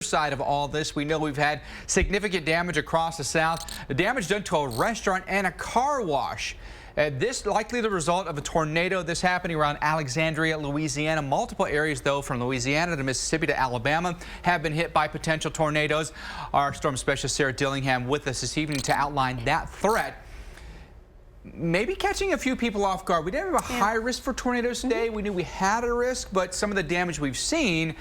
side of all this. We know we've had significant damage across the south. The damage done to a restaurant and a car wash. This likely the result of a tornado. This happening around Alexandria, Louisiana. Multiple areas, though, from Louisiana to Mississippi to Alabama have been hit by potential tornadoes. Our storm specialist Sarah Dillingham with us this evening to outline that threat. Maybe catching a few people off guard. We didn't have a high risk for tornadoes today. We knew we had a risk, but some of the damage we've seen,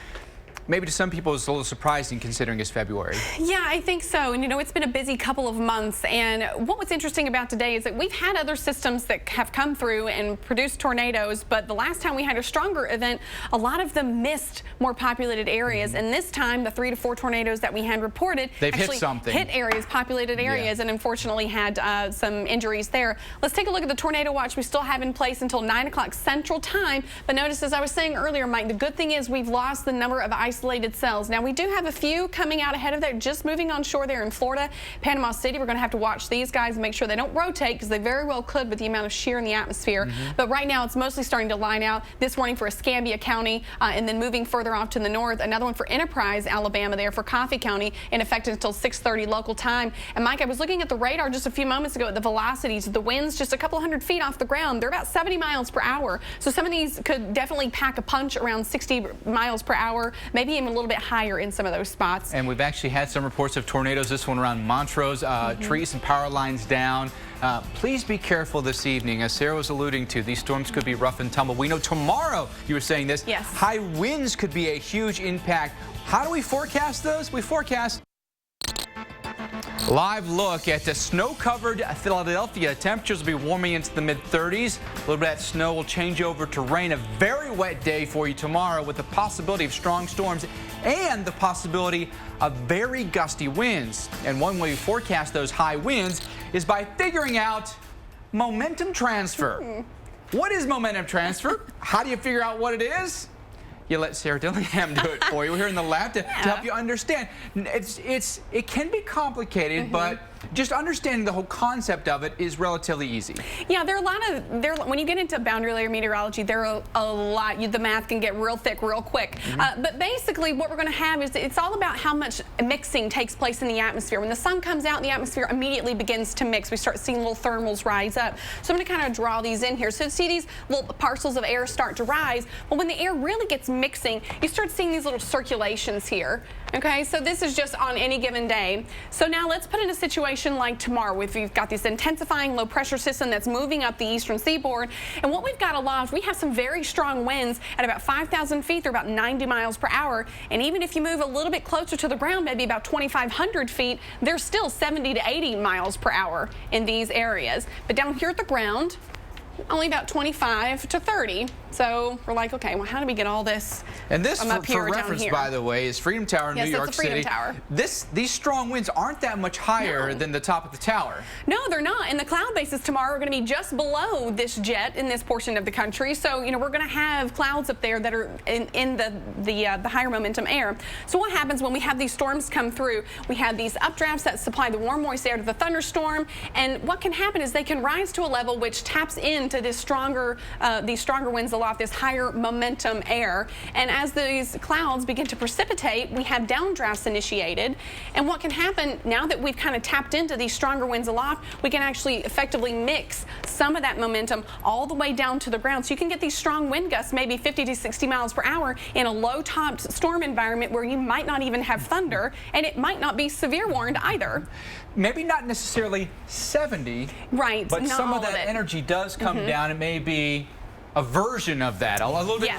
maybe to some people is a little surprising considering it's February. Yeah, I think so. And you know, it's been a busy couple of months. And what's interesting about today is that we've had other systems that have come through and produced tornadoes. But the last time we had a stronger event, a lot of them missed more populated areas. And this time, the 3 to 4 tornadoes that we had reported actually hit areas, populated areas, and unfortunately had some injuries there. Let's take a look at the tornado watch we still have in place until 9 o'clock Central Time. But notice, as I was saying earlier, Mike, the good thing is we've lost the number of isolated cells. Now, we do have a few coming out ahead of that, just moving on shore there in Florida, Panama City. We're going to have to watch these guys and make sure they don't rotate, because they very well could with the amount of shear in the atmosphere. But right now, it's mostly starting to line out. This warning for Escambia County, and then moving further off to the north, another one for Enterprise, Alabama there for Coffee County, in effect until 6:30 local time. And Mike, I was looking at the radar just a few moments ago at the velocities. The winds just a couple hundred feet off the ground. They're about 70 miles per hour. So some of these could definitely pack a punch around 60 miles per hour, maybe even a little bit higher in some of those spots. And we've actually had some reports of tornadoes, this one around Montrose, trees and power lines down. Please be careful this evening. As Sarah was alluding to, these storms could be rough and tumble. We know tomorrow, you were saying this, high winds could be a huge impact. How do we forecast those? We forecast live look at the snow-covered Philadelphia. Temperatures will be warming into the mid-30s. A little bit of that snow will change over to rain. A very wet day for you tomorrow with the possibility of strong storms and the possibility of very gusty winds. And one way we forecast those high winds is by figuring out momentum transfer. What is momentum transfer? How do you figure out what it is? You let Sarah Dillingham do it for you. We're here in the lab to help you understand. It can be complicated, but just understanding the whole concept of it is relatively easy. Yeah, there are a lot of, when you get into boundary layer meteorology, there are a lot, the math can get real thick real quick. But basically what we're going to have is it's all about how much mixing takes place in the atmosphere. When the sun comes out, the atmosphere immediately begins to mix. We start seeing little thermals rise up. So I'm going to kind of draw these in here. So see these little parcels of air start to rise. But when the air really gets mixing, you start seeing these little circulations here. Okay, so this is just on any given day. So now let's put in a situation like tomorrow. We've got this intensifying low pressure system that's moving up the eastern seaboard. And what we've got aloft, we have some very strong winds at about 5,000 feet. They're about 90 miles per hour. And even if you move a little bit closer to the ground, maybe about 2,500 feet, they're still 70 to 80 miles per hour in these areas. But down here at the ground, only about 25 to 30. So we're like, okay, well, how do we get all this? And this, for reference, by the way, is Freedom Tower in New York City. Tower. These strong winds aren't that much higher than the top of the tower. No, they're not. And the cloud bases tomorrow are going to be just below this jet in this portion of the country. So, you know, we're going to have clouds up there that are in the higher momentum air. So what happens when we have these storms come through? We have these updrafts that supply the warm, moist air to the thunderstorm. And what can happen is they can rise to a level which taps into this these stronger winds aloft, this higher momentum air. And as these clouds begin to precipitate, we have downdrafts initiated. And what can happen now that we've kind of tapped into these stronger winds aloft, we can actually effectively mix some of that momentum all the way down to the ground. So you can get these strong wind gusts, maybe 50 to 60 miles per hour in a low-topped storm environment where you might not even have thunder, and it might not be severe warned either. Maybe not necessarily 70, right? But some of that energy does come down. It may be a version of that, a little bit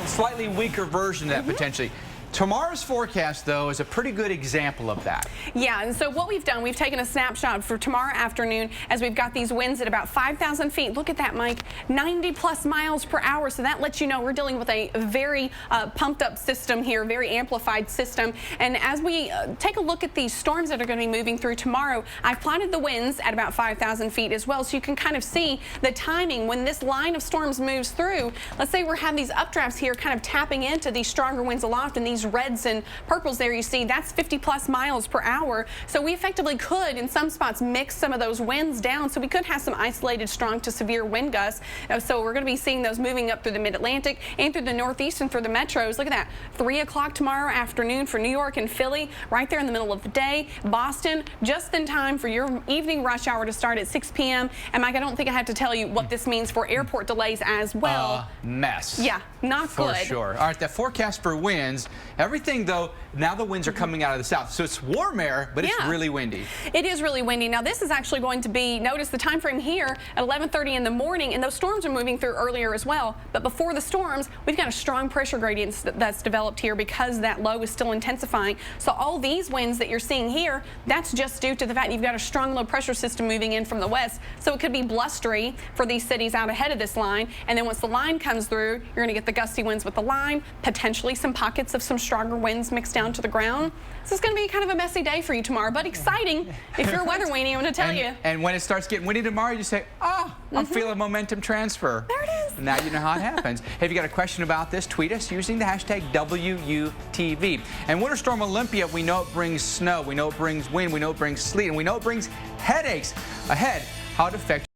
slightly weaker version of that potentially. Tomorrow's forecast, though, is a pretty good example of that. Yeah, and so what we've done, we've taken a snapshot for tomorrow afternoon as we've got these winds at about 5,000 feet. Look at that, Mike, 90-plus miles per hour. So that lets you know we're dealing with a very pumped-up system here, very amplified system. And as we take a look at these storms that are going to be moving through tomorrow, I've plotted the winds at about 5,000 feet as well, so you can kind of see the timing when this line of storms moves through. Let's say we're having these updrafts here kind of tapping into these stronger winds aloft, and these these reds and purples there you see, that's 50+ miles per hour. So we effectively could, in some spots, mix some of those winds down. So we could have some isolated strong to severe wind gusts. So we're going to be seeing those moving up through the mid-Atlantic and through the Northeast and through the metros. Look at that. 3 o'clock tomorrow afternoon for New York and Philly, right there in the middle of the day. Boston, just in time for your evening rush hour to start at 6 p.m. And Mike, I don't think I have to tell you what this means for airport delays as well. Mess. Yeah, not for good. For sure. All right, the forecast for winds, everything though, now the winds are coming out of the south. So it's warm air, but it's really windy. It is really windy. Now this is actually going to be, notice the time frame here at 11:30 in the morning, and those storms are moving through earlier as well. But before the storms, we've got a strong pressure gradient that's developed here because that low is still intensifying. So all these winds that you're seeing here, that's just due to the fact you've got a strong low pressure system moving in from the west. So it could be blustery for these cities out ahead of this line. And then once the line comes through, you're going to get the gusty winds with the line, potentially some pockets of some stronger winds mixed down to the ground. This is going to be kind of a messy day for you tomorrow, but exciting if you're a weather weenie, I'm going to tell you. And when it starts getting windy tomorrow, you say, oh, I'm feeling momentum transfer. There it is. Now you know how it happens. Hey, if you got a question about this, tweet us using the hashtag WUTV. And Winter Storm Olympia, we know it brings snow, we know it brings wind, we know it brings sleet, and we know it brings headaches. Ahead, how it affects